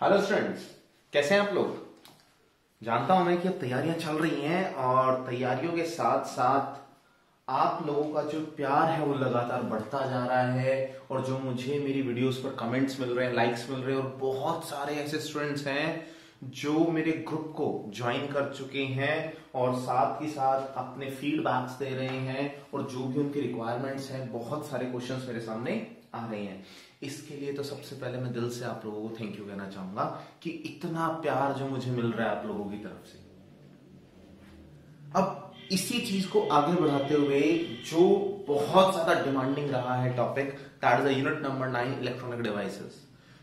Hello students, कैसे हैं आप लोग। जानता हूं मैं कि अब तैयारियां चल रही हैं और तैयारियों के साथ साथ आप लोगों का जो प्यार है वो लगातार बढ़ता जा रहा है और जो मुझे मेरी वीडियोस पर कमेंट्स मिल रहे हैं, लाइक्स मिल रहे हैं और बहुत सारे ऐसे स्टूडेंट्स हैं जो मेरे ग्रुप को ज्वाइन कर चुके हैं और साथ ही साथ अपने फीडबैक्स दे रहे हैं और जो भी उनकी रिक्वायरमेंट्स हैं, बहुत सारे क्वेश्चंस मेरे सामने आ रहे हैं। इसके लिए तो सबसे पहले मैं दिल से आप लोगों को थैंक यू कहना चाहूंगा कि इतना प्यार जो मुझे मिल रहा है आप लोगों की तरफ से। अब इसी चीज को आगे बढ़ाते हुए जो बहुत ज्यादा डिमांडिंग रहा है topic, that is unit number 9 electronic devices.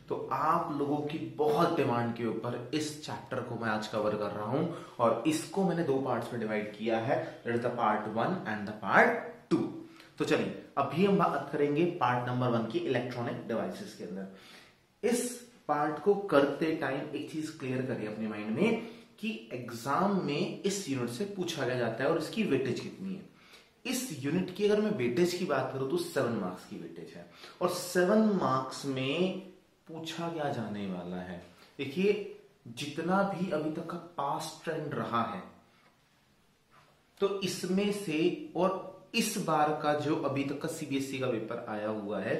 तो आप लोगों की बहुत डिमांड के ऊपर इस चैप्टर को मैं आज कवर कर रहा हूं और इसको मैंने दो पार्ट्स में डिवाइड किया है, that is the part 1 and the part 2। तो चलिए अभी हम बात करेंगे पार्ट नंबर 1 की इलेक्ट्रॉनिक डिवाइसेस के अंदर। इस पार्ट को करते टाइम एक चीज क्लियर करिए अपने माइंड में कि एग्जाम में इस यूनिट से पूछा गया जाता है और इसकी वेटेज कितनी है। इस यूनिट की अगर मैं वेटेज की बात करूं तो 7 मार्क्स की वेटेज है और 7 मार्क्स में पूछा क्या जाने वाला है। देखिए, जितना भी अभी तक का पास्ट ट्रेंड रहा है तो इसमें से और इस बार का जो अभी तक का सीबीएसई का पेपर आया हुआ है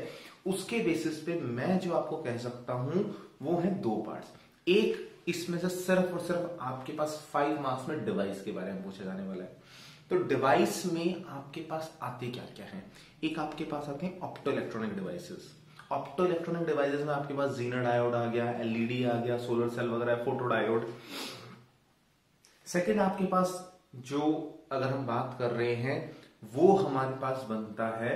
उसके बेसिस पे मैं जो आपको कह सकता हूं वो है दो पार्ट्स। एक, इसमें से सिर्फ और सिर्फ आपके पास 5 मार्क्स में डिवाइस के बारे में पूछा जाने वाला है। तो डिवाइस में आपके पास आते क्या क्या है। एक आपके पास आते हैं opto electronic devices. Opto electronic devices में आपके पास जीनर डायोड आ गया, एलईडी आ गया, सोलर सेल वगैरह, फोटो डायोड। सेकेंड आपके पास जो अगर हम बात कर रहे हैं वो हमारे पास बनता है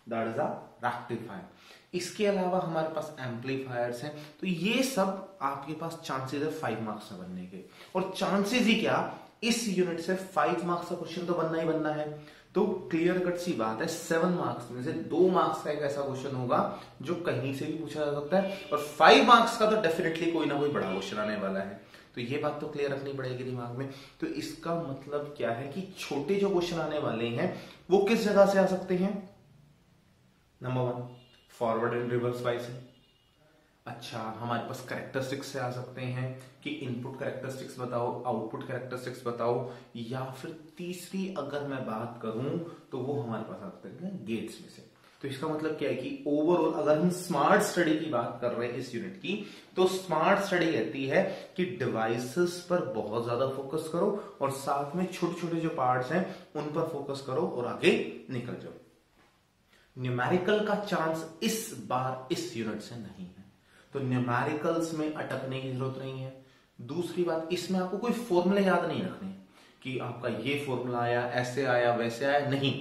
दैट इज अ रेक्टिफायर। इसके अलावा हमारे पास एम्पलीफायर्स हैं। तो ये सब आपके पास चांसेस है 5 मार्क्स से बनने के। और चांसेस ही क्या, इस यूनिट से 5 मार्क्स का क्वेश्चन तो बनना ही बनना है। तो क्लियर कट सी बात है, 7 मार्क्स में से 2 मार्क्स का एक ऐसा क्वेश्चन होगा जो कहीं से भी पूछा जा सकता है और 5 मार्क्स का तो डेफिनेटली कोई ना कोई बड़ा क्वेश्चन आने वाला है। तो ये बात तो क्लियर रखनी पड़ेगी दिमाग में। तो इसका मतलब क्या है कि छोटे जो क्वेश्चन आने वाले हैं वो किस जगह से आ सकते हैं। Number 1, forward and reverse bias है। अच्छा, हमारे पास कैरेक्टरिस्टिक्स से आ सकते हैं कि इनपुट कैरेक्टरिस्टिक्स बताओ, आउटपुट कैरेक्टरिस्टिक्स बताओ, या फिर तीसरी अगर मैं बात करूं तो वो हमारे पास आ सकते हैं गेट्स में से। तो इसका मतलब क्या है कि ओवरऑल अगर हम स्मार्ट स्टडी की बात कर रहे हैं इस यूनिट की, तो स्मार्ट स्टडी कहती है कि डिवाइसेस पर बहुत ज्यादा फोकस करो और साथ में छोटे छोटे जो पार्ट्स हैं उन पर फोकस करो और आगे निकल जाओ। न्यूमेरिकल का चांस इस बार इस यूनिट से नहीं है, तो न्यूमेरिकल्स में अटकने की जरूरत नहीं है। दूसरी बात, इसमें आपको कोई फॉर्मूले याद नहीं रखने कि आपका ये फॉर्मूला आया, ऐसे आया, वैसे आया, नहीं।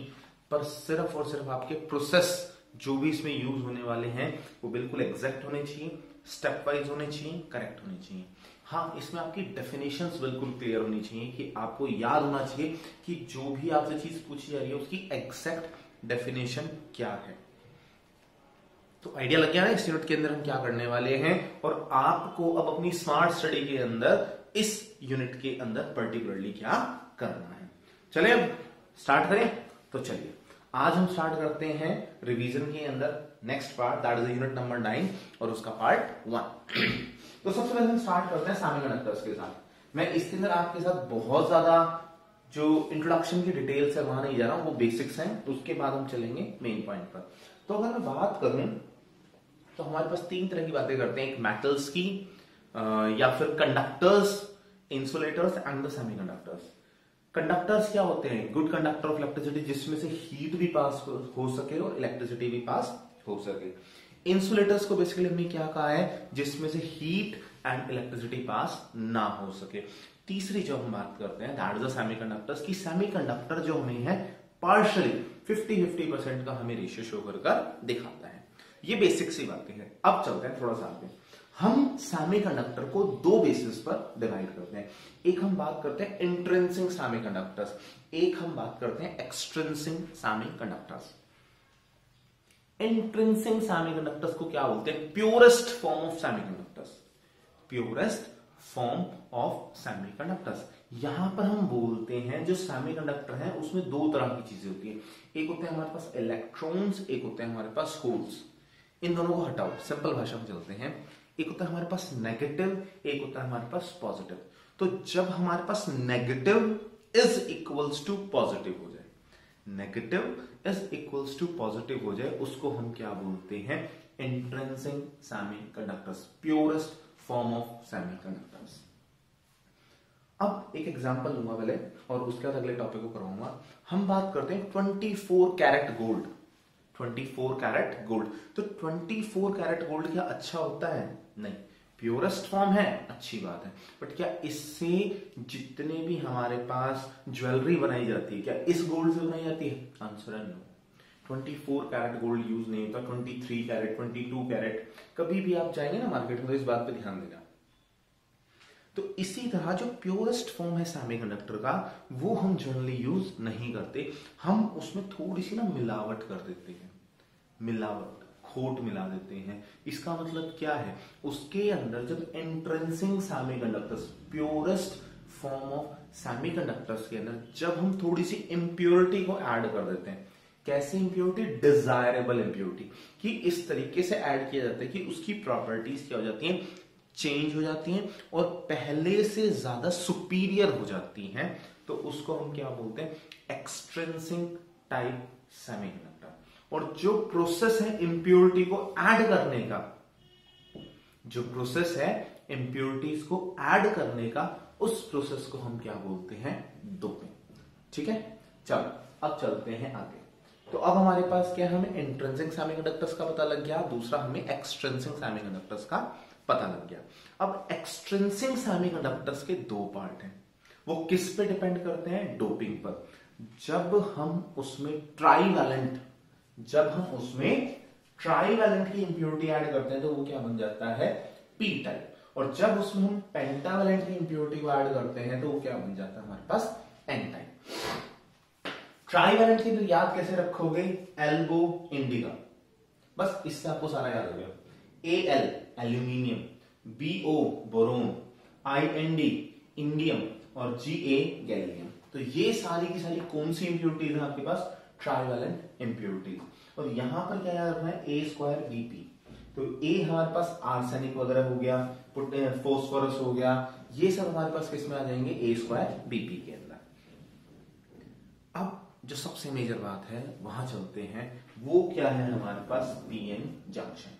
पर सिर्फ और सिर्फ आपके प्रोसेस जो भी इसमें यूज होने वाले हैं वो बिल्कुल एग्जैक्ट होने चाहिए, स्टेप वाइज होने चाहिए, करेक्ट होने चाहिए। हाँ, इसमें आपकी डेफिनेशंस बिल्कुल क्लियर होनी चाहिए कि आपको याद होना चाहिए कि जो भी आपसे चीज पूछी जा रही है उसकी एग्जैक्ट डेफिनेशन क्या है। तो आइडिया लग गया ना इस यूनिट के अंदर हम क्या करने वाले हैं और आपको अब अपनी स्मार्ट स्टडी के अंदर इस यूनिट के अंदर पर्टिकुलरली क्या करना है। चलिए अब स्टार्ट करें। तो चलिए आज हम स्टार्ट करते हैं रिवीजन के अंदर next part, that is unit number 9 और उसका पार्ट 1। तो सबसे पहले हम स्टार्ट करते हैं सेमीकंडक्टर्स के साथ। मैं इसके अंदर आपके साथ बहुत ज्यादा जो इंट्रोडक्शन की डिटेल्स है वहां नहीं जा रहा हूं, वो बेसिक्स हैं। तो उसके बाद हम चलेंगे मेन पॉइंट पर। तो अगर मैं बात करूं तो हमारे पास 3 तरह की बातें करते हैं, एक मेटल्स की या फिर conductors, insulators and the semiconductors. Conductors क्या होते हैं? गुड कंडक्टर ऑफ इलेक्ट्रिसिटी, जिसमें से हीट भी पास हो सके और इलेक्ट्रिसिटी भी पास हो सके। इंसुलेटर्स को बेसिकली हमने क्या कहा है? जिसमें से हीट एंड इलेक्ट्रिसिटी पास ना हो सके। तीसरी जो हम बात करते हैं दैट इज द सेमीकंडक्टर्स की सेमीकंडक्टर जो हमें है पार्शियली 50-50% का हमें रेशियो शो कर दिखाता है। ये बेसिक सी बातें हैं। अब चलते हैं थोड़ा सा आगे। हम सेमीकंडक्टर को 2 बेसिस पर डिवाइड करते हैं। एक हम बात करते हैं इंट्रिंसिक सेमीकंडक्टर्स, एक हम बात करते हैं एक्सट्रिंसिक सेमीकंडक्टर्स। इंट्रिंसिक सेमीकंडक्टर्स को क्या बोलते हैं? Purest form of semiconductors. Purest form of semiconductors. यहां पर हम बोलते हैं जो सेमीकंडक्टर है उसमें 2 तरह की चीजें होती है। एक होते हैं हमारे पास इलेक्ट्रॉन्स, एक होते हैं हमारे पास होल्स। इन दोनों को हटाओ, सिंपल भाषा में चलते हैं। एक होता है हमारे पास नेगेटिव, एक होता है हमारे पास पॉजिटिव। तो जब हमारे पास negative is equals to positive हो जाए, negative is equals to positive हो जाए, उसको हम क्या बोलते हैं, intrinsic semiconductors, purest form of semiconductors. अब एक एग्जांपल लूंगा पहले और उसके बाद अगले टॉपिक को करवाऊंगा। हम बात करते हैं 24 कैरेट गोल्ड। 24 कैरेट गोल्ड, तो 24 कैरेट गोल्ड क्या अच्छा होता है? नहीं, प्योरेस्ट फॉर्म है, अच्छी बात है, बट क्या इससे जितने भी हमारे पास ज्वेलरी बनाई जाती है क्या इस गोल्ड से बनाई जाती है? आंसर है नो। 24 कैरेट गोल्ड यूज नहीं होता, 23 कैरेट, 22 कैरेट, कभी भी आप जाएंगे ना मार्केट में तो इस बात पे ध्यान देना। तो इसी तरह जो प्योरेस्ट फॉर्म है सेमीकंडक्टर का, वो हम जनरली यूज नहीं करते, हम उसमें थोड़ी सी ना मिलावट कर देते हैं, मिलावट, खोट मिला देते हैं। इसका मतलब क्या है, उसके अंदर जब intrinsic semiconductors, purest form of semiconductors के अंदर जब हम थोड़ी सी इंप्योरिटी को ऐड कर देते हैं, कैसे इंप्योरिटी? डिजायरेबल इंप्योरिटी, कि इस तरीके से ऐड किया जाता है कि उसकी प्रॉपर्टीज क्या हो जाती हैं, चेंज हो जाती हैं और पहले से ज्यादा सुपीरियर हो जाती हैं, तो उसको हम क्या बोलते हैं, एक्सट्रिंसिक टाइप सेमीकंडक्टर। और जो प्रोसेस है इंप्योरिटी को ऐड करने का, जो प्रोसेस है इंप्योरिटीज को ऐड करने का, उस प्रोसेस को हम क्या बोलते हैं, डोपिंग। ठीक है, चलो अब चलते हैं आगे। तो अब हमारे पास क्या है, हमें इंट्रिंसिक सेमीकंडक्टर्स का पता लग गया, दूसरा हमें एक्सट्रिंसिक सेमीकंडक्टर्स का पता लग गया। अब एक्सट्रिंसिक सेमीकंडक्टर्स के दो पार्ट हैं, वो किस पे डिपेंड करते हैं, डोपिंग पर। जब हम उसमें ट्राईवैलेंट की इंप्योरिटी ऐड करते हैं तो वो क्या बन जाता है, पी टाइप, और जब उसमें हम पेंटावैलेंट की इंप्योरिटी को ऐड करते हैं तो वो क्या बन जाता है हमारे पास, एन टाइप। ट्राईवैलेंट की तो याद कैसे रखोगे, एल्बो इंडिका, बस इससे आपको सारा याद हो गया। Al aluminium, Bo boron, In indium और Ga गैलियम। तो ये सारी की सारी कौन सी इंप्योरिटीज है आपके पास, ट्राईवैलेंट इंप्योरिटीज। और यहां पर क्या याद रखना है, A2Bp। तो A हमारे पास आर्सेनिक वगैरह हो गया, फोस्फोरस हो गया, ये सब हमारे पास किस में आ जाएंगे, A2Bp के अंदर। अब जो सबसे मेजर बात है वहां चलते हैं, वो क्या है हमारे पास, पीएन जंक्शन।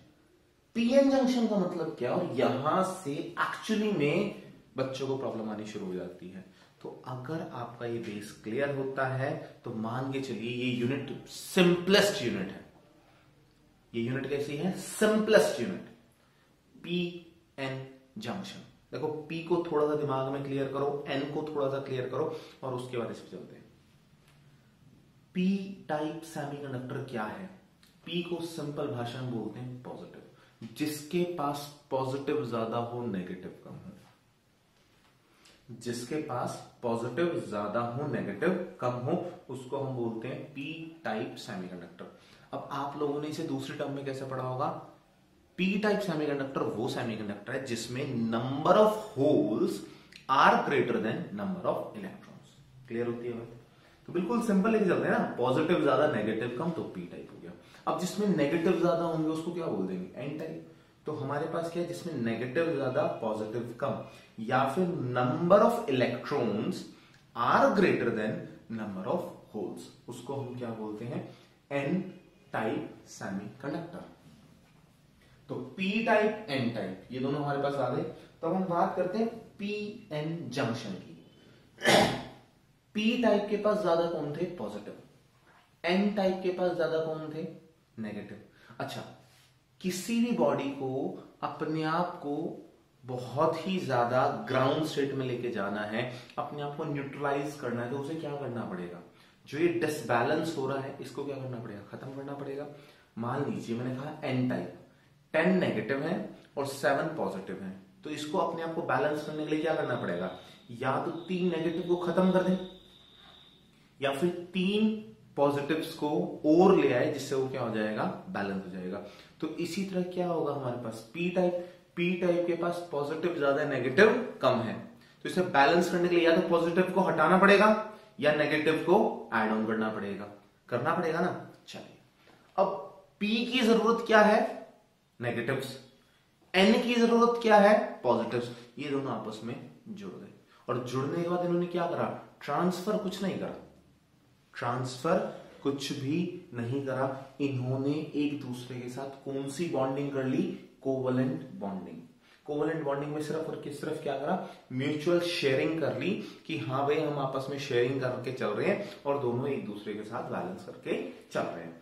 पीएन जंक्शन का मतलब क्या, और यहां से एक्चुअली में बच्चों को प्रॉब्लम आनी शुरू हो जाती है। तो अगर आपका ये बेस क्लियर होता है तो मान के चलिए ये यूनिट सिंपलेस्ट यूनिट है। ये यूनिट कैसी है, सिंपलेस्ट यूनिट, पीएन जंक्शन। देखो पी को थोड़ा सा दिमाग में क्लियर करो, एन को थोड़ा सा क्लियर करो और उसके बाद इस पर चलते हैं। पी टाइप सेमीकंडक्टर क्या है, पी को सिंपल भाषा में बोलते हैं पॉजिटिव, जिसके पास पॉजिटिव ज्यादा हो नेगेटिव कम हो, जिसके पास पॉजिटिव ज्यादा हो नेगेटिव कम हो, उसको हम बोलते हैं पी टाइप सेमीकंडक्टर। अब आप लोगों ने इसे दूसरी टर्म में कैसे पढ़ा होगा, पी टाइप सेमीकंडक्टर वो सेमीकंडक्टर है जिसमें number of holes are greater than number of electrons. Clear होती है बात? तो बिल्कुल सिंपल लेके चलते हैं ना, पॉजिटिव ज्यादा नेगेटिव कम, तो पी टाइप हो गया। अब जिसमें नेगेटिव ज्यादा होंगे उसको क्या बोल देंगे, एन टाइप। तो हमारे पास क्या है, जिसमें नेगेटिव ज्यादा पॉजिटिव कम, या फिर number of electrons are greater than number of holes, उसको हम क्या बोलते हैं, एन टाइप सेमीकंडक्टर। तो पी टाइप एन टाइप ये दोनों हमारे पास आ गए। तो अब हम बात करते हैं पी एन जंक्शन की। पी टाइप के पास ज्यादा कौन थे, पॉजिटिव। एन टाइप के पास ज्यादा कौन थे, नेगेटिव। अच्छा, किसी भी बॉडी को अपने आप को बहुत ही ज्यादा ग्राउंड स्टेट में लेके जाना है, अपने आप को न्यूट्रलाइज करना है, तो उसे क्या करना पड़ेगा, जो ये डिसबैलेंस हो रहा है इसको क्या करना पड़ेगा, खत्म करना पड़ेगा। मान लीजिए मैंने कहा एन टाइप, 10 नेगेटिव है और 7 पॉजिटिव है, तो इसको अपने आप को बैलेंस करने के लिए क्या करना पड़ेगा, या तो 3 नेगेटिव को खत्म कर दें या फिर 3 पॉजिटिव्स को और ले आए, जिससे वो क्या हो जाएगा, बैलेंस हो जाएगा। तो इसी तरह क्या होगा हमारे पास पी टाइप के पास पॉजिटिव ज्यादा नेगेटिव कम है, तो इसे बैलेंस करने के लिए या तो पॉजिटिव को हटाना पड़ेगा या नेगेटिव को ऐड ऑन करना पड़ेगा ना। चलिए, अब पी की जरूरत क्या है, नेगेटिव्स, एन की जरूरत क्या है, पॉजिटिव्स। ये दोनों आपस में जुड़ गए और जुड़ने के बाद इन्होंने क्या करा, ट्रांसफर कुछ नहीं करा, ट्रांसफर कुछ भी नहीं करा। इन्होंने एक दूसरे के साथ कौन सी बॉन्डिंग कर ली, कोवलेंट बॉन्डिंग। कोवलेंट बॉन्डिंग में सिर्फ और सिर्फ क्या करा, म्यूचुअल शेयरिंग कर ली कि हाँ भाई हम आपस में शेयरिंग करके चल रहे हैं और दोनों एक दूसरे के साथ बैलेंस करके चल रहे हैं।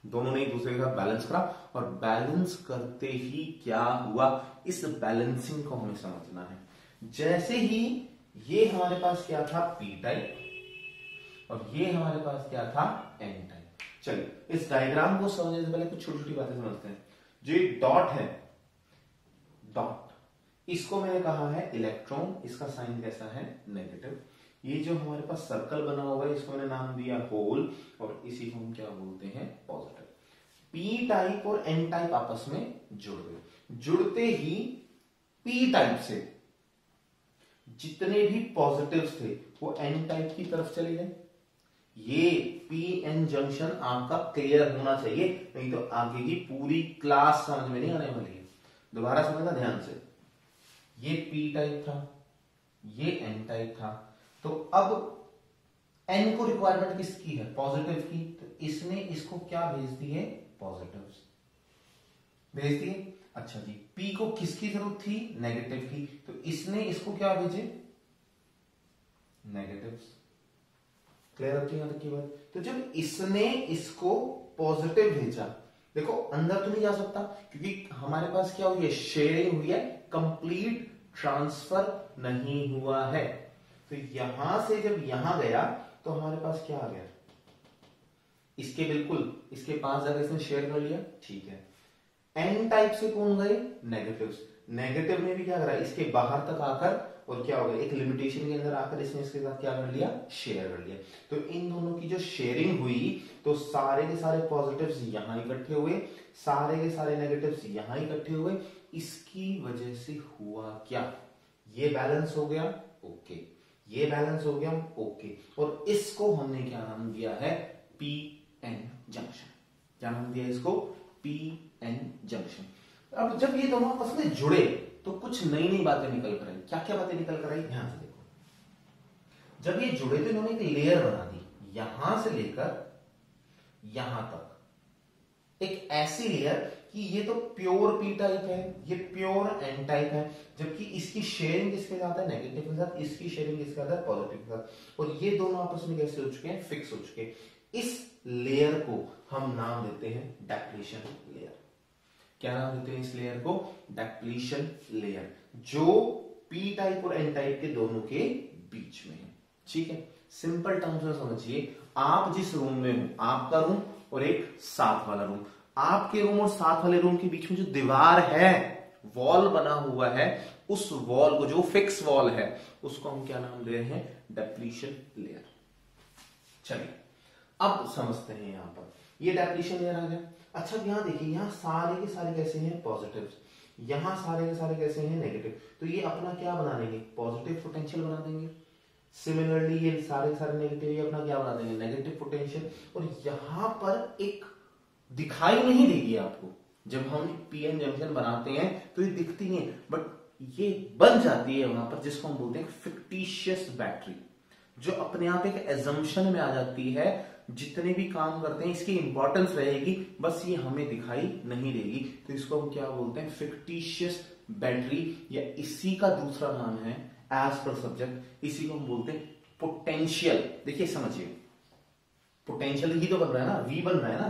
दोनों ने एक दूसरे के साथ बैलेंस करा और बैलेंस करते ही क्या हुआ, इस बैलेंसिंग को हमें समझना है। जैसे ही ये हमारे पास क्या था, पी टाइप, और ये हमारे पास क्या था, एन टाइप। चलिए इस डायग्राम को समझने से पहले कुछ छोटी छोटी बातें समझते हैं। जो डॉट है, डॉट, इसको मैंने कहा है इलेक्ट्रॉन, इसका साइन कैसा है, नेगेटिव। ये जो हमारे पास सर्कल बना हुआ है इसको मैंने नाम दिया होल, और इसी को हम क्या बोलते हैं, पॉजिटिव। पी टाइप और एन टाइप आपस में जुड़ गए। जुड़ते ही पी टाइप से जितने भी पॉजिटिव्स थे वो एन टाइप की तरफ चले गए। ये पी एन जंक्शन आपका क्लियर होना चाहिए, नहीं तो आगे की पूरी क्लास समझ में नहीं आने वाली है। दोबारा समझना ध्यान से, ये पी टाइप था, ये एन टाइप था, तो अब एन को रिक्वायरमेंट किसकी है, पॉजिटिव की, तो इसने इसको क्या भेज दिए, पॉजिटिव्स भेज दिए। अच्छा जी, पी को किसकी जरूरत थी, नेगेटिव की, तो इसने इसको क्या भेजे, नेगेटिव्स। क्लियर होती है यहां तक की बात। तो जब इसने इसको पॉजिटिव भेजा, देखो अंदर तो नहीं जा सकता क्योंकि हमारे पास क्या हुई है, शेयरिंग हुई है, कंप्लीट ट्रांसफर नहीं हुआ है। तो यहां से जब यहां गया तो हमारे पास क्या आ गया, इसके बिल्कुल इसके पास जाकर इसने शेयर कर लिया, ठीक है। एन टाइप से कौन गए, नेगेटिव्स। नेगेटिव ने भी क्या करा, इसके बाहर तक आकर, और क्या हो गया, एक लिमिटेशन के अंदर आकर इसने इसके साथ क्या कर लिया, शेयर कर लिया। तो इन दोनों की जो शेयरिंग हुई तो सारे के सारे पॉजिटिव्स यहां इकट्ठे हुए, सारे के सारे नेगेटिव्स यहां इकट्ठे हुए। इसकी वजह से हुआ क्या, ये बैलेंस हो गया, ओके, ये बैलेंस हो गया, ओके, और इसको हमने क्या नाम दिया है, पी एन जंक्शन। क्या नाम दिया इसको, पी एन जंक्शन। अब जब ये दोनों आपस में जुड़े तो कुछ नई नई बातें निकल कर आई। क्या क्या बातें निकल कर आई, ध्यान से देखो। जब ये जुड़े तो इन्होंने एक लेयर बना दी, यहां से लेकर यहां तक एक ऐसी लेयर कि ये तो प्योर पी टाइप है, ये प्योर एन टाइप है, जबकि इसकी शेयरिंग किसके साथ है, नेगेटिव के साथ, इसकी शेयरिंग किसके साथ है, पॉजिटिव के साथ, और ये दोनों आपस में कैसे हो चुके हैं, फिक्स हो चुके हैं। इस लेयर को हम नाम देते हैं डेप्लीशन लेयर। क्या नाम देते हैं इस लेयर को, डेप्लीशन लेयर, जो पी टाइप और एन टाइप के दोनों के बीच में है। ठीक है, सिंपल टर्म्स में समझिए, आप जिस रूम में हो, आपका रूम और एक साथ वाला रूम, आपके रूम और साथ वाले रूम के बीच में जो दीवार है, वॉल बना हुआ है, उस वॉल को, जो फिक्स वॉल है, उसको हम क्या नाम दे रहे हैं, डेप्लीशन लेयर। चलिए अब समझते हैं, यहां पर ये डेप्लीशन लेयर आ गया। अच्छा यहां देखिए, यहां सारे के सारे कैसे हैं, पॉजिटिव्स, यहां सारे के सारे कैसे हैं, नेगेटिव। तो ये अपना क्या बना देंगे, पॉजिटिव पोटेंशियल बना देंगे। सिमिलरली ये सारे के सारे नेगेटिव, ये अपना क्या बना देंगे, नेगेटिव पोटेंशियल। और यहां पर एक दिखाई नहीं देगी आपको, जब हम पीएन जंक्शन बनाते हैं तो ये दिखती है, बट ये बन जाती है वहां पर, जिसको हम बोलते हैं फिक्टिशियस बैटरी, जो अपने आप एक एजम्पशन में आ जाती है। जितने भी काम करते हैं इसकी इंपॉर्टेंस रहेगी, बस ये हमें दिखाई नहीं देगी। तो इसको हम क्या बोलते हैं, फिक्टिशियस बैटरी, या इसी का दूसरा नाम है एज पर सब्जेक्ट, इसी को हम बोलते हैं पोटेंशियल। देखिए समझिए, पोटेंशियल ही तो बन रहा है ना, वी बन रहा है ना,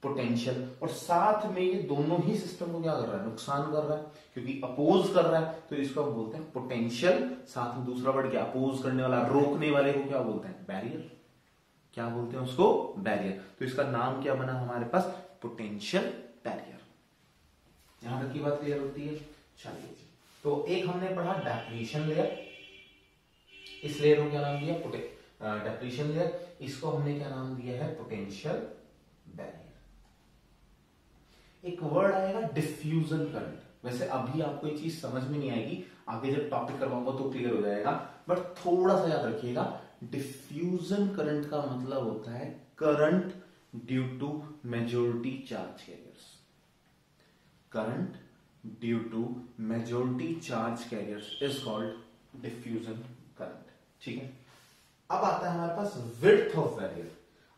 पोटेंशियल, और साथ में ये दोनों ही सिस्टम को क्या कर रहा है, नुकसान कर रहा है, क्योंकि अपोज कर रहा है। तो इसको हम बोलते हैं पोटेंशियल, साथ में दूसरा वर्ड क्या, अपोज करने वाला, रोकने वाले को क्या बोलते हैं, बैरियर। क्या बोलते हैं उसको, बैरियर। तो इसका नाम क्या बना हमारे पास, पोटेंशियल बैरियर। यहां तक की बात क्लियर होती है। चलिए, तो एक हमने पढ़ा डेप्लीशन लेयर, इस लेयर को क्या नाम दिया, डेप्लीशन लेयर, इसको हमने क्या नाम दिया है, पोटेंशियल बैरियर। एक वर्ड आएगा डिफ्यूजन करंट। वैसे अभी आपको ये चीज समझ में नहीं आएगी, आगे जब टॉपिक करवाऊंगा तो क्लियर हो जाएगा, बट थोड़ा सा याद रखिएगा। डिफ्यूजन करंट का मतलब होता है current due to majority charge carriers. Current due to majority charge carriers is called diffusion current. ठीक है, अब आता है हमारे पास विड्थ ऑफ बैरियर।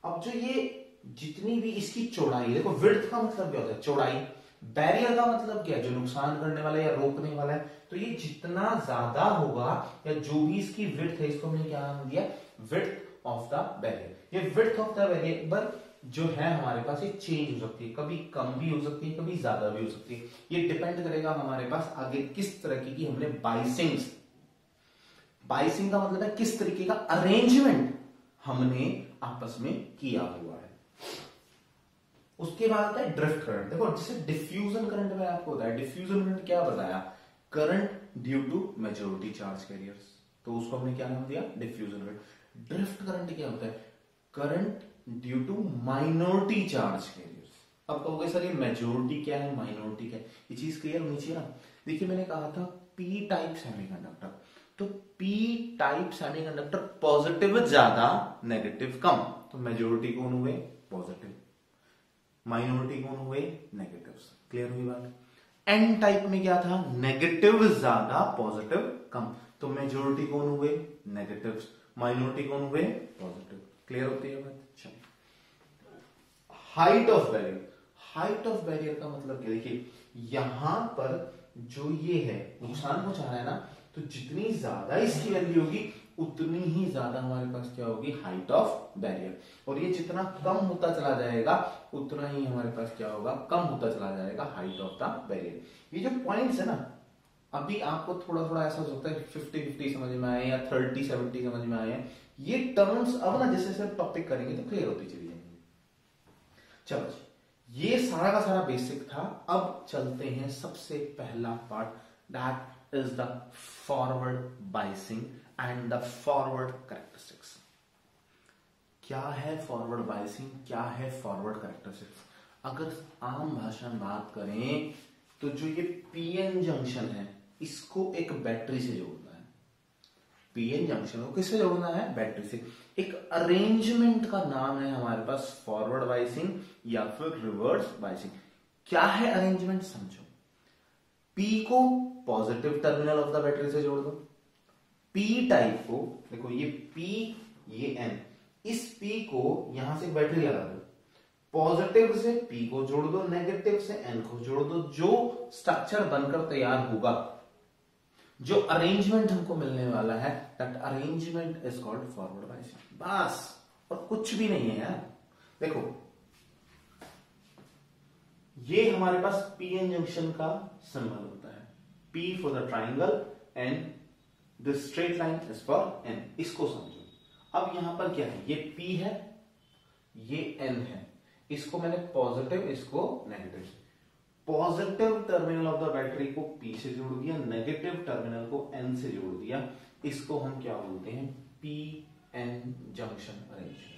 अब जो ये जितनी भी इसकी चौड़ाई, देखो विड्थ का मतलब क्या होता है, चौड़ाई। बैरियर का मतलब क्या है, जो नुकसान करने वाला है या रोकने वाला है। तो ये जितना ज्यादा होगा या जो भी इसकी विड्थ है, इसको हमने क्या नाम दिया, विड्थ ऑफ द बैरियर। ये विड्थ ऑफ द बैरियर जो है हमारे पास, ये चेंज हो सकती है, कभी कम भी हो सकती है, कभी ज्यादा भी हो सकती है। ये डिपेंड करेगा हमारे पास आगे किस तरह की हमने बाइसिंग का मतलब है किस तरीके का अरेंजमेंट हमने आपस में किया हुआ है। उसके बाद आता है ड्रिफ्ट करंट। देखो जैसे डिफ्यूजन करंट में आपको बताया, डिफ्यूजन करंट क्या बताया, current due to majority charge carriers, तो उसको हमने क्या नाम दिया, डिफ्यूजन करंट। ड्रिफ्ट करंट क्या होता है, current due to minority charge carriers. अब कहोगे सर ये मेजॉरिटी क्या है, माइनॉरिटी क्या है, ये चीज क्लियर होनी चाहिए ना। देखिए मैंने कहा था पी टाइप सेमीकंडक्टर, तो पी टाइप सेमीकंडक्टर पॉजिटिव ज्यादा, नेगेटिव कम, तो मेजॉरिटी कौन हुए, पॉजिटिव, माइनॉरिटी कौन हुए, नेगेटिव्स। क्लियर हुई बात। एन टाइप में क्या था, नेगेटिव ज्यादा, पॉजिटिव कम, तो मेजॉरिटी कौन हुए, नेगेटिव्स, माइनॉरिटी कौन हुए, पॉजिटिव। क्लियर होती है बात। चलिए height of barrier. Height of barrier का मतलब क्या, देखिए यहां पर जो ये है नुकसान पहुंचा रहा है ना, तो जितनी ज्यादा इसकी वैल्यू होगी उतनी ही ज्यादा हमारे पास क्या होगी, हाइट ऑफ बैरियर। और ये जितना कम होता चला जाएगा उतना ही हमारे पास क्या होगा, कम होता चला जाएगा हाइट ऑफ द बैरियर। ये जो पॉइंट्स है ना, अभी आपको थोड़ा थोड़ा ऐसा हो सकता है 50-50 समझ में आए या 30-70 समझ में आए, ये टर्म्स अब ना जैसे जैसे टॉपिक करेंगे तो क्लियर होती चली जाएंगी। चलो ये सारा का सारा बेसिक था। अब चलते हैं सबसे पहला part, that is the forward biasing and the forward characteristics. क्या है फॉरवर्ड बाइसिंग, क्या है फॉरवर्ड कैरेक्टरिस्टिक्स। अगर आम भाषा में बात करें तो जो ये पीएन जंक्शन है इसको एक बैटरी से जोड़ना है। पीएन जंक्शन को किससे जोड़ना है, बैटरी से। एक अरेंजमेंट का नाम है हमारे पास फॉरवर्ड बाइसिंग या फिर रिवर्स बाइसिंग। क्या है अरेंजमेंट समझो, पी को positive terminal of the battery से जोड़ दो, पी टाइप को, देखो ये पी ये एन, इस पी को यहां से बैटरी लगा दो, पॉजिटिव से पी को जोड़ दो, नेगेटिव से एन को जोड़ दो। जो स्ट्रक्चर बनकर तैयार होगा, जो अरेंजमेंट हमको मिलने वाला है, that arrangement is called forward biasing. बस और कुछ भी नहीं है यार। देखो ये हमारे पास पीएन जंक्शन का सिंबल होता है, P for the triangle and the straight line is for N. इसको समझो। अब यहां पर क्या है, ये पी है, ये एन है, इसको मैंने पॉजिटिव, इसको negative. Positive terminal of the battery को पी से जोड़ दिया, नेगेटिव टर्मिनल को एन से जोड़ दिया। इसको हम क्या बोलते हैं, P N junction arrangement.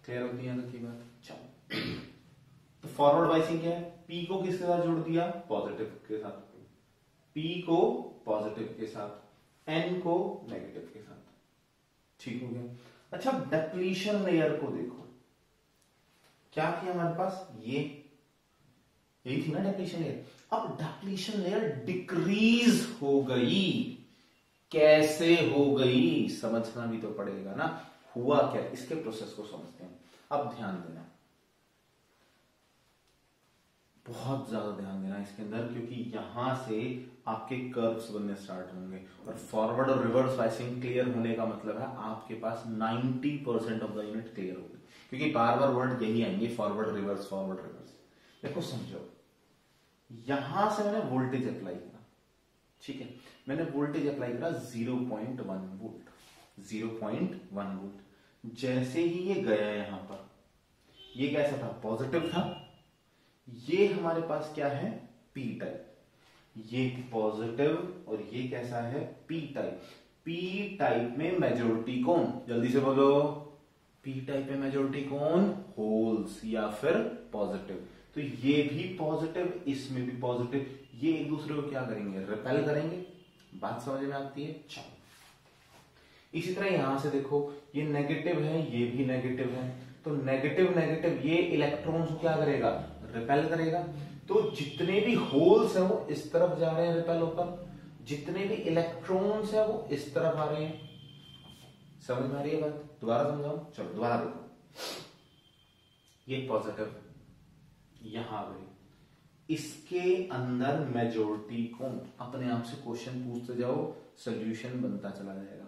Clear होती है की बात। चलो तो फॉरवर्ड बाइसिंग क्या है, पी को किसके साथ जोड़ दिया, पॉजिटिव के साथ, पी को पॉजिटिव के साथ, एन को नेगेटिव के साथ। ठीक हो गया। अच्छा डिप्लीशन लेयर को देखो, क्या थी हमारे पास, ये यही थी ना डिप्लीशन लेयर। अब डिप्लीशन लेयर डिक्रीज हो गई, कैसे हो गई समझना भी तो पड़ेगा ना, हुआ क्या, इसके प्रोसेस को समझते हैं। अब ध्यान देना, बहुत ज्यादा ध्यान देना इसके अंदर, क्योंकि यहां से आपके कर्व्स बनने स्टार्ट होंगे। और फॉरवर्ड और रिवर्स बाइसिंग क्लियर होने का मतलब है आपके पास 90% ऑफ द यूनिट क्लियर होगी, क्योंकि बार बार वर्ड यही आएंगे, फॉरवर्ड रिवर्स फॉरवर्ड रिवर्स। देखो समझो, यहां से मैंने वोल्टेज अप्लाई करा, ठीक है, मैंने वोल्टेज अप्लाई करा 0.1 वोल्ट, 0.1 वोल्ट। जैसे ही ये गया यहां पर, ये कैसा था, पॉजिटिव था। ये हमारे पास क्या है, पी टाइप, ये पॉजिटिव, और ये कैसा है, पी टाइप। पी टाइप में मेजॉरिटी कौन, जल्दी से बोलो, पी टाइप में मेजॉरिटी कौन, होल्स या फिर पॉजिटिव। तो ये भी पॉजिटिव, इसमें भी पॉजिटिव, ये एक दूसरे को क्या करेंगे, रिपेल करेंगे। बात समझ में आती है। चलो इसी तरह यहां से देखो, ये नेगेटिव है, ये भी नेगेटिव है, तो नेगेटिव नेगेटिव ये इलेक्ट्रॉन्स को क्या करेगा, रिपेल करेगा। तो जितने भी होल्स हैं वो इस तरफ जा रहे हैं रिपेल होकर, जितने भी इलेक्ट्रॉन्स हैं वो इस तरफ आ रहे हैं। समझ में आ रही है बात? दोबारा समझाऊं? चलो दोबारा देखो, ये पॉजिटिव यहां गई, इसके अंदर मेजॉरिटी कौन? अपने आप से क्वेश्चन पूछते जाओ, सॉल्यूशन बनता चला जाएगा।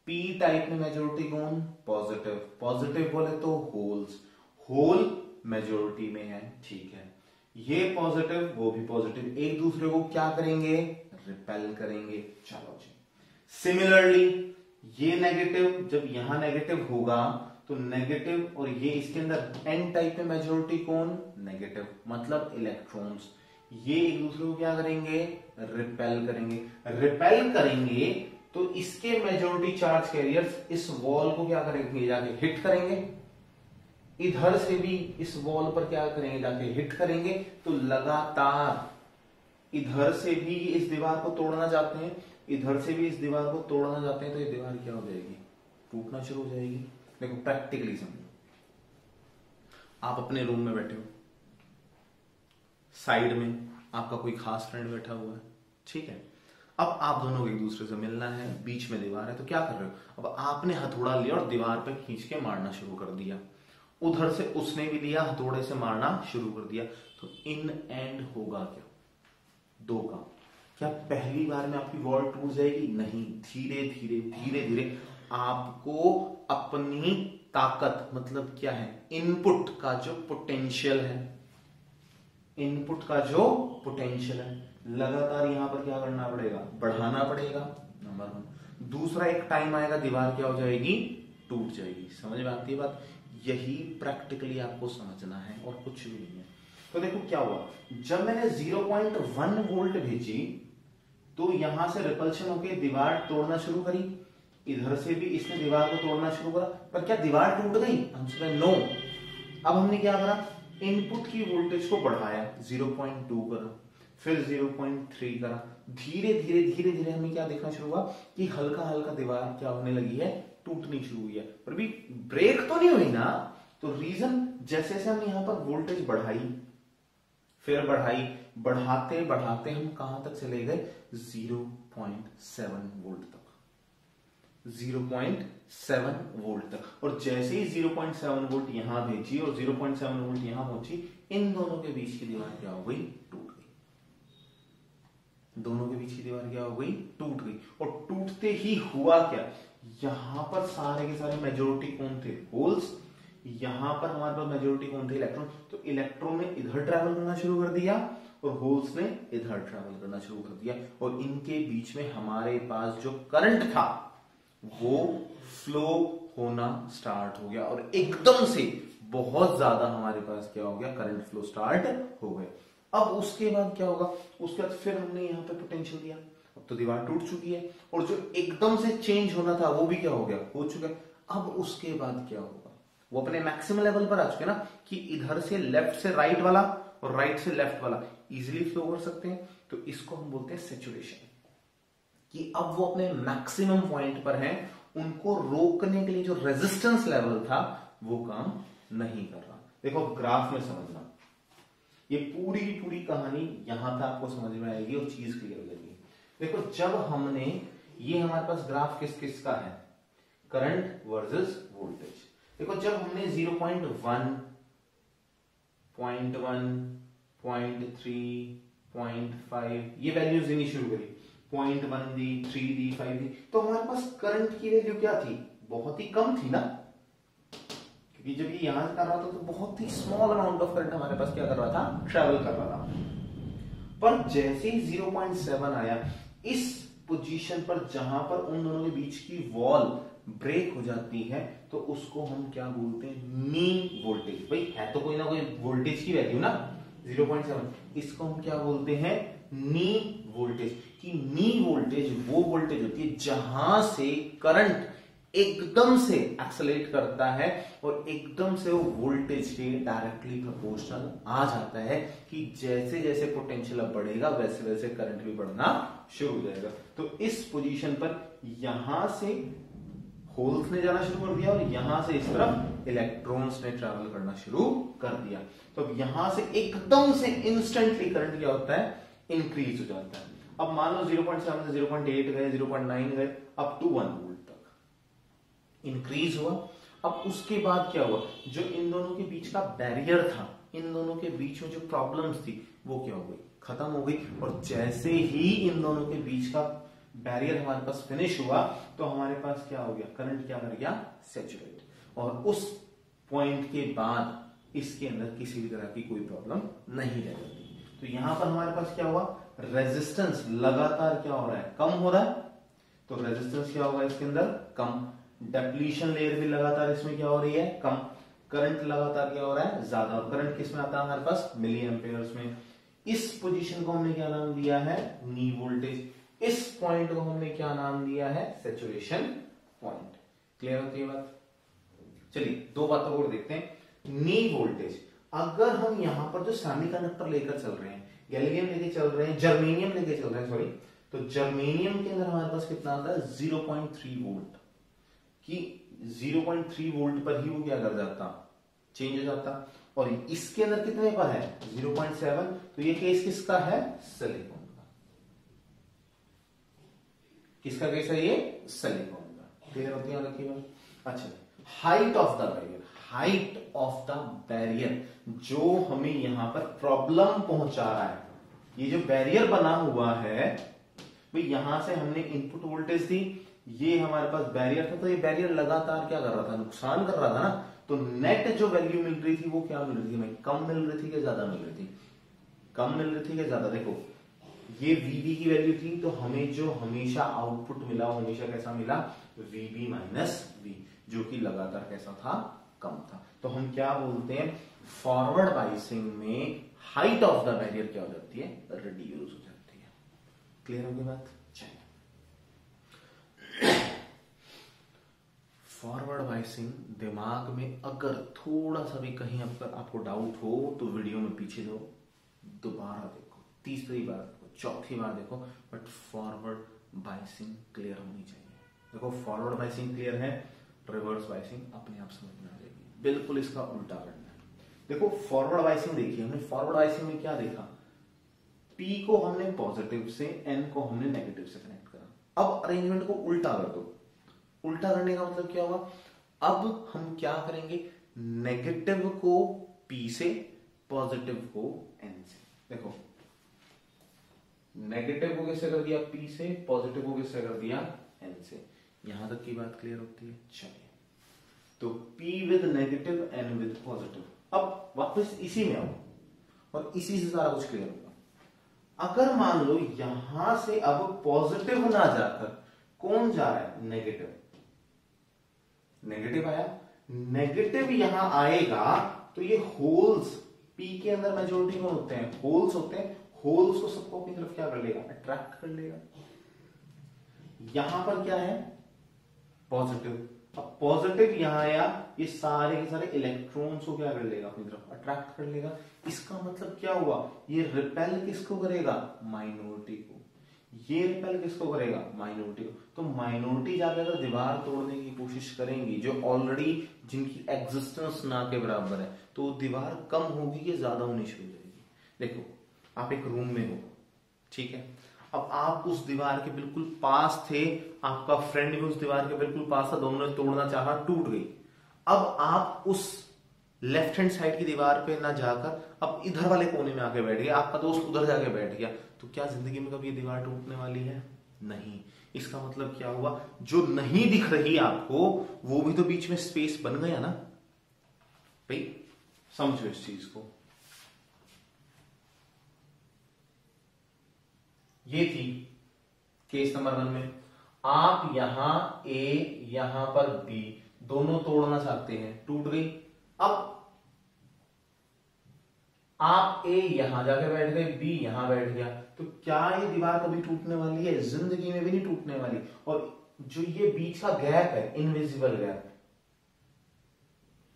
पी टाइप में मेजॉरिटी कौन? पॉजिटिव। पॉजिटिव बोले तो होल्स, होल मेजॉरिटी में है, ठीक है। ये पॉजिटिव वो भी पॉजिटिव, एक दूसरे को क्या करेंगे? रिपेल करेंगे। चलो जी। सिमिलरली ये नेगेटिव, जब यहां नेगेटिव होगा तो नेगेटिव और ये इसके अंदर एन टाइप में मेजॉरिटी कौन? नेगेटिव, मतलब इलेक्ट्रॉन्स। ये एक दूसरे को क्या करेंगे? रिपेल करेंगे। रिपेल करेंगे तो इसके मेजॉरिटी चार्ज कैरियर्स इस वॉल को क्या करेंगे? जाके हिट करेंगे। इधर से भी इस वॉल पर क्या करेंगे? जाके हिट करेंगे। तो लगातार इधर से भी इस दीवार को तोड़ना चाहते हैं, इधर से भी इस दीवार को तोड़ना चाहते हैं, तो ये दीवार क्या हो जाएगी? टूटना शुरू हो जाएगी। देखो प्रैक्टिकली समझो, आप अपने रूम में बैठे हो, साइड में आपका कोई खास फ्रेंड बैठा हुआ है, ठीक है। अब आप दोनों को एक दूसरे से मिलना है, बीच में दीवार है, तो क्या कर रहे हो? अब आपने हथौड़ा लिया और दीवार पे खींच के मारना शुरू कर दिया, उधर से उसने भी लिया, हथौड़े से मारना शुरू कर दिया। तो इन एंड होगा क्या? दो का। क्या पहली बार में आपकी वॉल टूट जाएगी? नहीं, धीरे धीरे धीरे धीरे आपको अपनी ताकत, मतलब क्या है, इनपुट का जो पोटेंशियल है, इनपुट का जो पोटेंशियल है, लगातार यहां पर क्या करना पड़ेगा? बढ़ाना पड़ेगा, नंबर 1। दूसरा, एक टाइम आएगा दीवार क्या हो जाएगी? टूट जाएगी। समझ में आती है बात? यही प्रैक्टिकली आपको समझना है और कुछ भी नहीं है। तो देखो क्या हुआ, जब मैंने 0.1 वोल्ट भेजी तो यहां से रिपल्शन होकर दीवार तोड़ना शुरू करी, इधर से भी इसने दीवार को तोड़ना शुरू करा, पर क्या दीवार टूट गई? आंसर है नो। अब हमने क्या करा? इनपुट की वोल्टेज को बढ़ाया, 0.2 करा, फिर 0.3 करा। धीरे धीरे धीरे धीरे हमें क्या देखना शुरू हुआ कि हल्का हल्का दीवार क्या होने लगी है? टूटनी शुरू हुई है, पर भी ब्रेक तो नहीं हुई ना। तो रीजन, जैसे जैसे हम यहां पर वोल्टेज बढ़ाई, फिर बढ़ाई, बढ़ाते बढ़ाते हम कहां तक चले गए? 0.7 वोल्ट तक, 0.7 वोल्ट तक। और जैसे ही 0.7 वोल्ट यहां भेजी और 0.7 वोल्ट यहां पहुंची, इन दोनों के बीच की दीवार क्या हो गई? टूट गई। दोनों के बीच की दीवार क्या हो गई? टूट गई। और टूटते ही हुआ क्या? यहां पर सारे के सारे मेजॉरिटी कौन थे? होल्स। यहां पर हमारे पास मेजॉरिटी कौन थे? इलेक्ट्रॉन। तो इलेक्ट्रॉन ने इधर ट्रैवल करना शुरू कर दिया और होल्स ने इधर ट्रैवल करना शुरू कर दिया, और इनके बीच में हमारे पास जो करंट था वो फ्लो होना स्टार्ट हो गया, और एकदम से बहुत ज्यादा हमारे पास क्या हो गया? करंट फ्लो स्टार्ट हो गए। अब उसके बाद क्या होगा? उसके बाद फिर हमने यहां पे पोटेंशियल दिया, अब तो दीवार टूट चुकी है, और जो एकदम से चेंज होना था वो भी क्या हो गया? हो चुका है। अब उसके बाद क्या होगा? वो अपने मैक्सिमम लेवल पर आ चुके ना, कि इधर से लेफ्ट से राइट वाला और राइट से लेफ्ट वाला इजीली फ्लो कर सकते हैं। तो इसको हम बोलते हैं सैचुरेशन, कि अब वो अपने मैक्सिमम पॉइंट पर हैं, उनको रोकने के लिए जो रेजिस्टेंस लेवल था वो काम नहीं कर रहा। देखो ग्राफ में समझना, ये पूरी की पूरी कहानी यहां तक आपको समझ में आएगी और चीज क्लियर हो जाएगी। देखो जब हमने, ये हमारे पास ग्राफ किस किस का है? Current versus voltage. देखो जब हमने 0.1, 0.1, 0.3, 0.5 ये वैल्यूज देनी शुरू करी, 0.1 दी, 3 दी, 5 दी, तो हमारे पास करंट की वैल्यू क्या थी? बहुत ही कम थी ना, क्योंकि जब ये यहां कर रहा था तो बहुत ही स्मॉल अमाउंट ऑफ करंट हमारे पास क्या कर रहा था? ट्रेवल कर रहा था। पर जैसे ही 0.7 आया, इस पोजीशन पर जहां पर उन दोनों के बीच की वॉल ब्रेक हो जाती है, तो उसको हम क्या बोलते हैं? नी वोल्टेज। भाई है तो कोई ना कोई वोल्टेज की वैल्यू ना, 0.7, इसको हम क्या बोलते हैं? नी वोल्टेज। कि नी वोल्टेज वो वोल्टेज होती है जहां से करंट एकदम से एक्सेलरेट करता है और एकदम से वो वोल्टेज के डायरेक्टली प्रोपोर्शनल आ जाता है, कि जैसे जैसे पोटेंशियल अब बढ़ेगा वैसे वैसे करंट भी बढ़ना शुरू हो जाएगा। तो इस पोजीशन पर यहां से होल्स ने जाना शुरू कर दिया और यहां से इस तरफ इलेक्ट्रॉन्स ने ट्रैवल करना शुरू कर दिया। तो अब यहां से एकदम से इंस्टेंटली करंट क्या होता है, इंक्रीज हो जाता है। अब मान लो 0.7 से 0.8 गए, 0.9 गए, अप टू 1 वोल्ट तक इंक्रीज हुआ। अब उसके बाद क्या हुआ, जो इन दोनों के बीच का बैरियर था, इन दोनों के बीच में जो प्रॉब्लम्स थी वो क्या हो गई, खत्म हो गई। और जैसे ही इन दोनों के बीच का बैरियर हमारे पास फिनिश हुआ तो हमारे पास क्या हो गया, करंट क्या कर गया, सैचुरेट। और उस पॉइंट के बाद इसके अंदर किसी भी तरह की कोई प्रॉब्लम नहीं रह जाती। तो यहां पर हमारे पास क्या हुआ, रेजिस्टेंस लगातार क्या हो रहा है, कम हो रहा है। तो रेजिस्टेंस क्या होगा इसके अंदर, कम। डिप्लीशन लेयर भी लगातार इसमें क्या हो रही है, कम। करंट लगातार क्या हो रहा है, ज्यादा। करंट किस में आता है हमारे पास, मिली एम्पेयर्स में। इस पोजीशन को हमने क्या नाम दिया है, नी वोल्टेज। इस पॉइंट को हमने क्या नाम दिया है, सैचुरेशन पॉइंट। क्लियर होती है बात। चलिए दो बातों को देखते हैं। नी वोल्टेज, अगर हम यहां पर जो सेमीकंडक्टर लेकर चल रहे हैं, गैलियम लेके चल रहे हैं, जर्मेनियम लेके चल रहे हैं, सॉरी, तो जर्मेनियम के अंदर हमारे पास कितना आता है, 0.3 वोल्ट। कि 0.3 वोल्ट पर ही वो क्या कर जाता, चेंज हो जाता। और इसके अंदर कितने पर है, 0.7। तो ये केस किसका है, सिलिकॉन का। किसका केस है ये, सिलिकॉन का। क्लियर होती है रखिए बात। अच्छा, height of the barrier, height of the barrier जो हमें यहां पर प्रॉब्लम पहुंचा रहा है, ये जो बैरियर बना हुआ है, भाई यहां से हमने इनपुट वोल्टेज दी, ये हमारे पास बैरियर था, तो ये बैरियर लगातार क्या कर रहा था, नुकसान कर रहा था ना। तो नेट जो वैल्यू मिल रही थी वो क्या मिल रही थी हमें, कम मिल रही थी कि ज्यादा मिल रही थी, कम मिल रही थी कि ज्यादा। देखो ये VB की वैल्यू थी, तो हमें जो हमेशा आउटपुट मिला वो हमेशा कैसा मिला, VB माइनस V, जो कि लगातार कैसा था, कम था। तो हम क्या बोलते हैं, फॉरवर्ड बाइसिंग में हाइट ऑफ द बैरियर क्या हो जाती है, रिड्यूस हो जाती है। क्लियर होगी बात। फॉरवर्ड बाइसिंग दिमाग में अगर थोड़ा सा भी कहीं आपको डाउट हो तो वीडियो में पीछे जाओ, दोबारा देखो, तीसरी बार देखो, चौथी बार देखो, बट फॉरवर्ड बाइसिंग क्लियर होनी चाहिए। देखो फॉरवर्ड बाइसिंग क्लियर है, रिवर्स बाइसिंग अपने आप समझ में आ जाएगी। बिल्कुल इसका उल्टा करना है। देखो फॉरवर्ड बाइसिंग देखिए, हमने फॉरवर्ड बाइसिंग में क्या देखा, P को हमने पॉजिटिव से, N को हमने नेगेटिव से कनेक्ट करा। अब अरेंजमेंट को उल्टा कर दो। उल्टा करने का मतलब क्या होगा, अब हम क्या करेंगे, नेगेटिव को P से, पॉजिटिव को N से। देखो नेगेटिव को किससे कर दिया, P से, पॉजिटिव को किससे कर दिया, N से। यहां तक की बात क्लियर होती है। चलिए, तो P with negative, N with positive. अब वापस इसी में आओ और इसी से सारा कुछ क्लियर होगा। अगर मान लो यहां से अब पॉजिटिव ना जाकर कौन जा रहा है, नेगेटिव, नेगेटिव आया, नेगेटिव यहां आएगा तो ये होल्स, P के अंदर मेजोरिटी में होते हैं, होल्स होते हैं, होल्स को सबको अपनी तरफ क्या कर लेगा, अट्रैक्ट कर लेगा। यहां पर क्या है, पॉजिटिव। अब पॉजिटिव यहां आया, ये सारे के सारे इलेक्ट्रॉन्स को क्या कर लेगा, अपनी तरफ अट्रैक्ट कर लेगा। इसका मतलब क्या हुआ, ये रिपेल किसको करेगा, माइनॉरिटी को। ये रिपेल किसको करेगा, माइनॉरिटी को। तो माइनॉरिटी जाकर अगर दीवार तोड़ने की कोशिश करेंगी, जो ऑलरेडी जिनकी एग्जिस्टेंस ना के बराबर है, तो दीवार कम होगी कि ज्यादा होनी शुरू हो जाएगी। देखो आप एक रूम में हो, ठीक है, अब आप उस दीवार के बिल्कुल पास थे, आपका फ्रेंड भी उस दीवार के बिल्कुल पास था, दोनों ने तोड़ना चाहा, टूट गई। अब आप उस लेफ्ट हैंड साइड की दीवार पे ना जाकर अब इधर वाले कोने में आके बैठ गया, आपका दोस्त उधर जाके बैठ गया, तो क्या जिंदगी में कभी ये दीवार टूटने वाली है, नहीं। इसका मतलब क्या हुआ, जो नहीं दिख रही आपको वो भी तो बीच में स्पेस बन गया ना भाई, समझो इस चीज को। ये थी केस नंबर 1 में, आप यहां A यहां पर B दोनों तोड़ना चाहते हैं, टूट गई। अब आप A यहां जाके बैठ गए, B यहां बैठ गया, तो क्या ये दीवार कभी टूटने वाली है, जिंदगी में भी नहीं टूटने वाली। और जो ये बीच का गैप है, इनविजिबल गैप,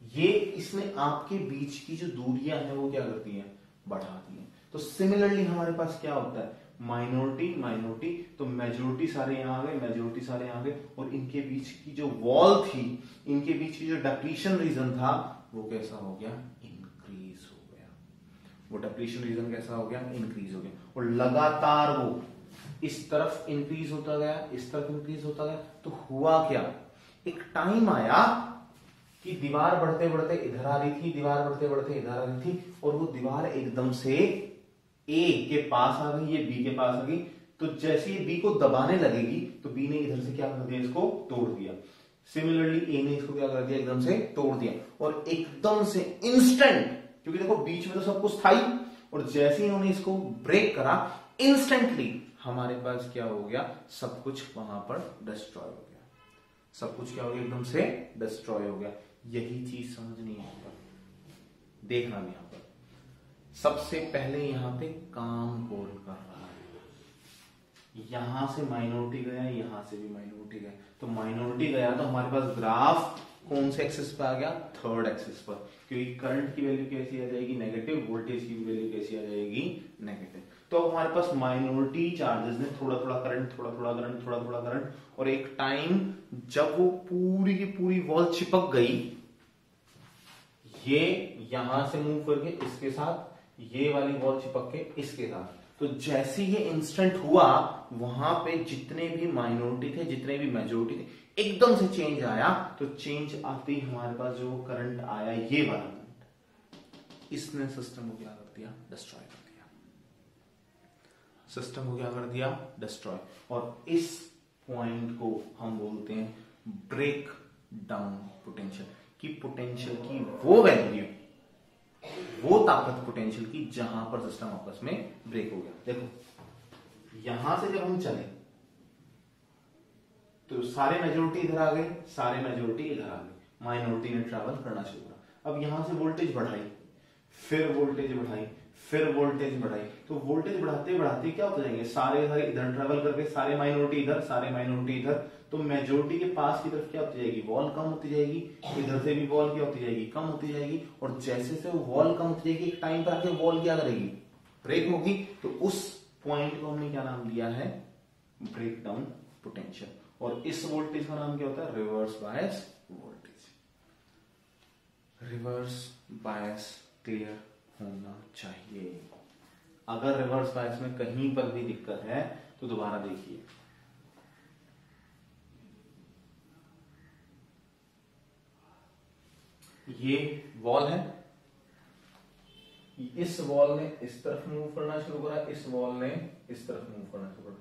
ये इसने आपके बीच की जो दूरियां हैं वो क्या करती हैं, बढ़ाती हैं। तो सिमिलरली हमारे पास क्या होता है, माइनॉरिटी माइनॉरिटी, तो मेजोरिटी सारे यहां आ गए, मेजोरिटी सारे यहां आ गए, और इनके बीच की जो वॉल थी, इनके बीच की जो डिप्लीशन रीजन था, वो कैसा हो गया, इंक्रीज हो गया। वो डिप्लीशन रीजन कैसा हो गया, इंक्रीज हो गया, और लगातार वो इस तरफ इंक्रीज होता गया, इस तरफ इंक्रीज होता गया। तो हुआ क्या, एक टाइम आया कि दीवार बढ़ते बढ़ते इधर आ रही थी, दीवार बढ़ते बढ़ते इधर आ रही थी, और वो दीवार एकदम से ए के पास आ गई, ये बी के पास आ गई। तो जैसे ये बी को दबाने लगेगी तो बी ने इधर से क्या कर दिया, इसको तोड़ दिया। सिमिलरली ए ने इसको क्या कर दिया, एकदम से तोड़ दिया, और एकदम से इंस्टेंट, क्योंकि देखो बीच में तो सब कुछ था ही, और जैसे ही उन्होंने इसको ब्रेक करा, इंस्टेंटली हमारे पास क्या हो गया, सब कुछ वहां पर डिस्ट्रॉय हो गया। सब कुछ क्या हो गया, एकदम से डिस्ट्रॉय हो गया। यही चीज समझनी है, यहां पर देखना भी। यहां पर सबसे पहले यहां पे काम कौन कर रहा है, यहां से माइनॉरिटी गया, यहां से भी माइनॉरिटी गया। तो माइनॉरिटी गया तो हमारे पास ग्राफ कौन से एक्सिस पे आ गया, थर्ड एक्सिस पर, क्योंकि करंट की वैल्यू कैसी आ जाएगी, नेगेटिव, वोल्टेज की वैल्यू कैसी आ जाएगी, नेगेटिव। तो हमारे पास माइनॉरिटी चार्जेस ने थोड़ा थोड़ा करंट, थोड़ा थोड़ा करंट, थोड़ा थोड़ा करंट, और एक टाइम जब वो पूरी की पूरी वॉल चिपक गई, ये यहां से मूव करके इसके साथ, ये वाली वॉल चिपक के इसके साथ, तो जैसे ये इंस्टेंट हुआ, वहां पे जितने भी माइनॉरिटी थे, जितने भी मेजोरिटी थे, एकदम से चेंज आया। तो चेंज आते ही हमारे पास जो करंट आया, ये वाला करंट, इसने सिस्टम को क्या कर दिया, डिस्ट्रॉय कर दिया। सिस्टम को क्या कर दिया, डिस्ट्रॉय। और इस पॉइंट को हम बोलते हैं ब्रेक डाउन पोटेंशियल, की पोटेंशियल की वो वैल्यू, वो ताकत पोटेंशियल की जहां पर सिस्टम आपस में ब्रेक हो गया। देखो यहां से जब हम चले तो सारे मेजोरिटी इधर आ गए, सारे मेजोरिटी इधर आ गए, माइनॉरिटी ने ट्रैवल करना शुरू करा। अब यहां से वोल्टेज बढ़ाई, फिर वोल्टेज बढ़ाई, फिर वोल्टेज बढ़ाई, तो वोल्टेज बढ़ाते बढ़ाते क्या होता जाएंगे, सारे इधर ट्रैवल करके, सारे माइनॉरिटी इधर, सारे माइनॉरिटी इधर, तो मेजोरिटी के पास की तरफ क्या होती जाएगी, वॉल कम होती जाएगी, इधर से भी वॉल क्या होती जाएगी, कम होती जाएगी, और जैसे से वॉल कम होती जाएगी, एक टाइम पर आके वॉल क्या करेगी, ब्रेक होगी। तो उस पॉइंट को हमने क्या नाम दिया है, ब्रेक डाउन पोटेंशियल। और इस वोल्टेज का नाम क्या होता है, reverse bias voltage. Reverse bias clear होना चाहिए। अगर रिवर्स बायस में कहीं पर भी दिक्कत है तो दोबारा देखिए। ये वॉल है, इस वॉल ने इस तरफ मूव करना शुरू करा, इस वॉल ने इस तरफ मूव करना शुरू करा।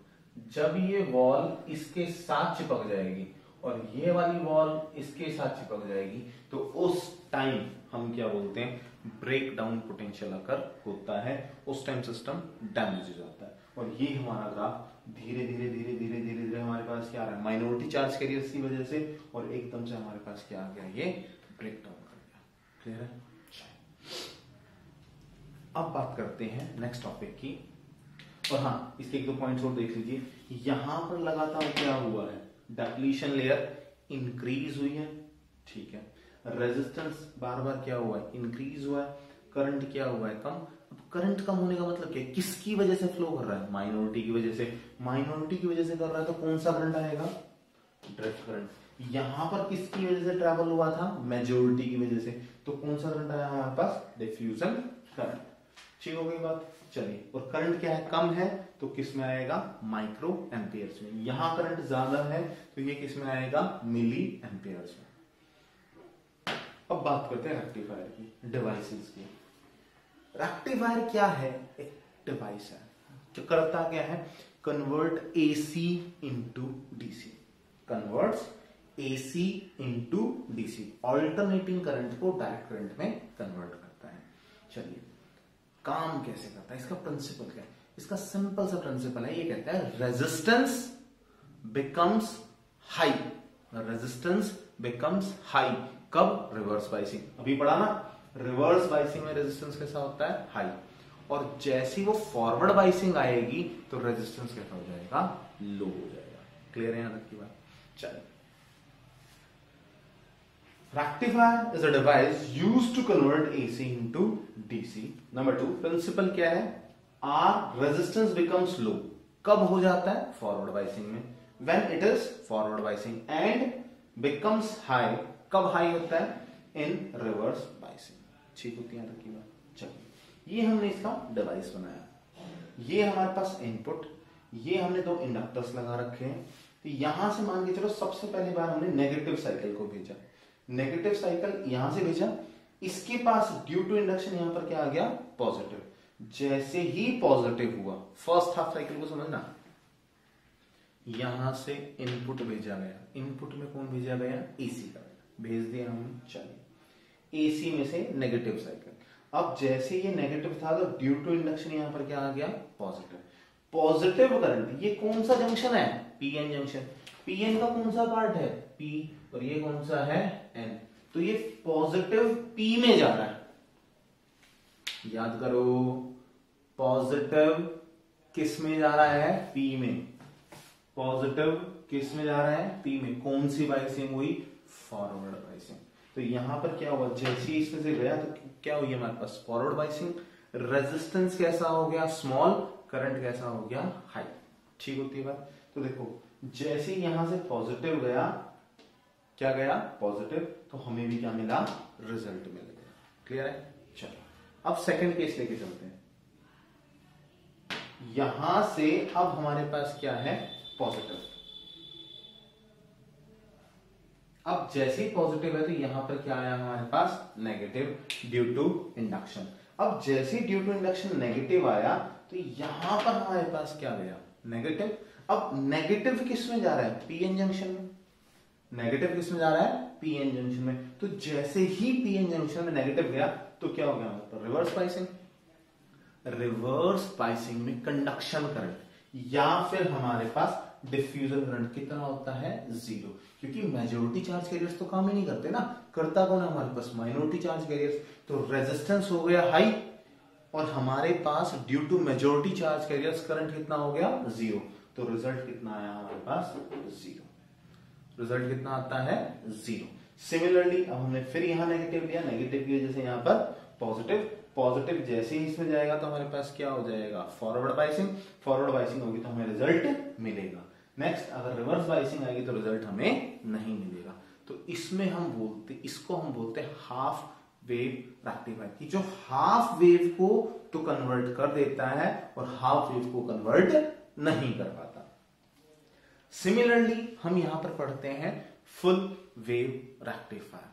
जब ये वॉल इसके साथ चिपक जाएगी और ये वाली वॉल इसके साथ चिपक जाएगी, तो उस टाइम हम क्या बोलते हैं, ब्रेक डाउन पोटेंशियल अकर होता है। उस टाइम सिस्टम डैमेज हो जाता है। और ये हमारा ग्राफ धीरे धीरे धीरे धीरे धीरे धीरे हमारे पास क्या आ रहा है, माइनॉरिटी चार्ज कैरियर्स की वजह से, और एकदम से हमारे पास क्या आ गया, ये ब्रेक डाउन कर गया। क्लियर है। अब बात करते हैं नेक्स्ट टॉपिक की। और हाँ, इसके एक दो पॉइंट्स और देख लीजिए। यहां पर लगातार क्या हुआ है, डिप्लीशन लेयर इंक्रीज हुई है, ठीक है। रेजिस्टेंस बार बार क्या हुआ है, इंक्रीज हुआ है। करंट क्या हुआ है, कम। अब करंट कम होने का मतलब क्या है, किसकी वजह से फ्लो कर रहा है, माइनॉरिटी की वजह से। माइनॉरिटी की वजह से कर रहा है तो कौन सा करंट आएगा, ड्रिफ्ट करंट। यहां पर किसकी वजह से ट्रैवल हुआ था, मेजोरिटी की वजह से, तो कौन सा करंट आया हमारे पास, डिफ्यूजन करंट। ठीक हो गई बात। चलिए, और करंट क्या है, कम है, तो किस में आएगा, माइक्रो एम्पियर्स में। यहां करंट ज्यादा है तो ये किस में आएगा, मिली एम्पियर्स में। अब बात करते हैं रेक्टिफायर की, डिवाइसेस की। रेक्टिफायर क्या है, एक डिवाइस है जो करता क्या है, convert AC into DC. Converts AC into DC, alternating current को डायरेक्ट करंट में कन्वर्ट करता है। चलिए, काम कैसे करता है, इसका प्रिंसिपल क्या है। इसका सिंपल सा प्रिंसिपल है, ये कहता है resistance becomes high. Resistance becomes high कब, रिवर्स बाइसिंग। अभी पढ़ा ना, रिवर्स बाइसिंग में रेजिस्टेंस कैसा होता है, हाई। और जैसी वो फॉरवर्ड बाइसिंग आएगी तो रेजिस्टेंस कैसा हो जाएगा, लो हो जाएगा। क्लियर है यहां तक की बात। चलिए, rectifier is a device used to convert AC into DC. Number 2 principle क्या है, आर रेजिस्टेंस बिकम्स लो, कब हो जाता है? फॉरवर्ड बाइसिंग में, when it is forward biasing, and becomes high, कब हाई होता है? इन रिवर्स बाइसिंग। ठीक होती है की बात। चलिए, ये हमने इसका डिवाइस बनाया, ये हमारे पास इनपुट, ये हमने दो इंडक्टर्स लगा रखे हैं। तो यहां से मान के चलो सबसे पहली बार हमने नेगेटिव साइकिल को भेजा, नेगेटिव साइकिल यहां से भेजा, इसके पास ड्यू टू इंडक्शन यहां पर क्या आ गया? पॉजिटिव। जैसे ही पॉजिटिव हुआ, फर्स्ट हाफ साइकिल को समझना, यहां से इनपुट भेजा गया, इनपुट में कौन भेजा गया? एसी का भेज दिया हमने। चलिए, एसी में से नेगेटिव साइकिल, अब जैसे ये नेगेटिव था तो ड्यू टू इंडक्शन यहां पर क्या आ गया? पॉजिटिव। पॉजिटिव करंट, ये कौन सा जंक्शन है? PN junction. पीएन का कौन सा पार्ट है? पी, और ये कौन सा है? एन। तो ये पॉजिटिव पी में जा रहा है, याद करो, पॉजिटिव किस में जा रहा है? पी में। पॉजिटिव किस में जा रहा है? पी में। कौन सी बाइसिंग हुई? Forward biasing. तो यहां पर क्या हुआ? जैसे इसमें से गया तो क्या हुई हमारे पास? Forward biasing. रेजिस्टेंस कैसा हो गया? स्मॉल। करंट कैसा हो गया? हाई। ठीक होती है बात। तो देखो, जैसे यहां से पॉजिटिव गया, क्या गया? पॉजिटिव, तो हमें भी क्या मिला? रिजल्ट मिल गया। क्लियर है? चलो, अब सेकंड केस लेके चलते हैं। यहां से अब हमारे पास क्या है? पॉजिटिव। अब जैसे ही पॉजिटिव है तो यहां पर क्या आया हमारे पास? Negative, due to induction. अब जैसे ही ड्यू टू इंडक्शन नेगेटिव आया तो यहां पर हमारे पास क्या गया? नेगेटिव। अब नेगेटिव किस में जा रहा है? पीएन जंक्शन में। नेगेटिव किस में जा रहा है? पीएन जंक्शन में। तो जैसे ही पीएन जंक्शन में नेगेटिव गया तो क्या हो गया? Reverse biasing. रिवर्स बाइसिंग में कंडक्शन करंट या फिर हमारे पास डिफ्यूजन करंट कितना होता है? 0, क्योंकि मेजॉरिटी चार्ज कैरियर्स तो काम ही नहीं करते ना, करता कौन है हमारे पास? Minority charge carriers. तो रेजिस्टेंस हो गया हाई, और हमारे पास due to majority charge carriers current कितना हो गया? 0। तो रिजल्ट कितना आया हमारे पास? 0। रिजल्ट कितना आता है? 0। सिमिलरली अब हमने फिर यहां नेगेटिव लिया, नेगेटिव की वजह से यहां पर पॉजिटिव। पॉजिटिव जैसे ही इसमें जाएगा तो हमारे पास क्या हो जाएगा? Forward biasing. फॉरवर्ड बाइसिंग होगी तो हमें रिजल्ट मिलेगा। नेक्स्ट, अगर रिवर्स बाइसिंग आएगी तो रिजल्ट हमें नहीं मिलेगा। तो इसमें हम बोलते, इसको हम बोलते हैं हाफ वेव रेक्टिफायर, कि जो हाफ वेव को तो कन्वर्ट कर देता है और हाफ वेव को कन्वर्ट नहीं कर पाता। सिमिलरली हम यहां पर पढ़ते हैं फुल वेव रेक्टिफायर।